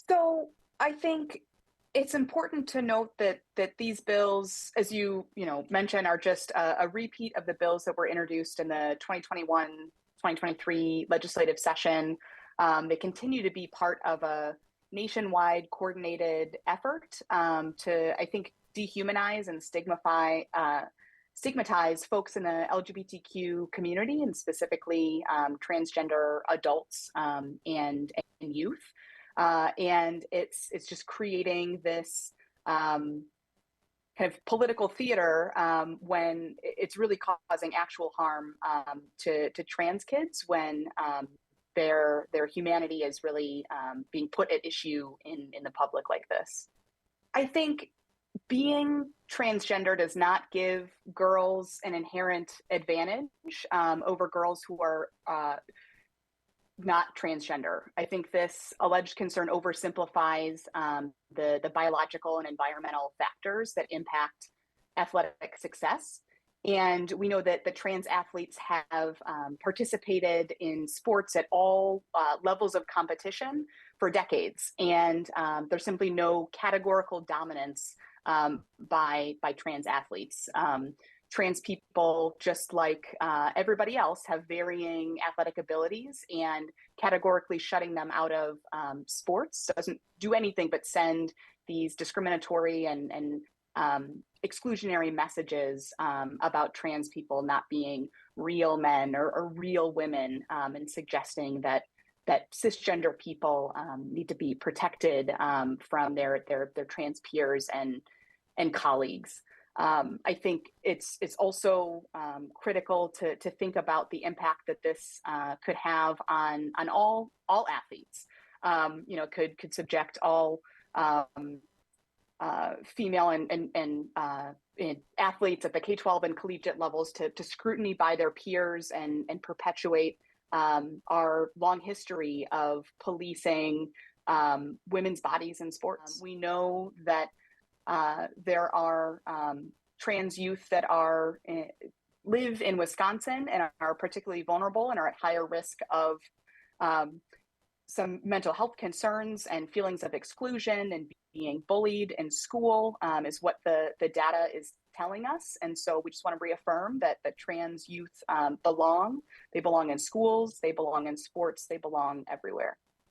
So I think it's important to note that these bills, as you mentioned, are just a repeat of the bills that were introduced in the 2021-2023 legislative session. They continue to be part of a nationwide coordinated effort to, I think, dehumanize and stigmatize folks in the LGBTQ community, and specifically transgender adults and youth. And it's just creating this kind of political theater when it's really causing actual harm to trans kids when their humanity is really being put at issue in the public like this. I think being transgender does not give girls an inherent advantage over girls who are not transgender. I think this alleged concern oversimplifies the biological and environmental factors that impact athletic success. And we know that the trans athletes have participated in sports at all levels of competition for decades. And there's simply no categorical dominance by trans athletes. Trans people, just like everybody else, have varying athletic abilities, and categorically shutting them out of sports doesn't do anything but send these discriminatory and exclusionary messages about trans people not being real men or real women, and suggesting that cisgender people need to be protected from their trans peers and colleagues. I think it's also critical to think about the impact that this could have on all athletes. Could subject all female and athletes at the K-12 and collegiate levels to scrutiny by their peers, and perpetuate our long history of policing women's bodies in sports. We know that there are trans youth that live in Wisconsin and are particularly vulnerable and are at higher risk of some mental health concerns and feelings of exclusion and being bullied in school, is what the data is telling us. And so we just want to reaffirm that trans youth belong. They belong in schools, they belong in sports, they belong everywhere.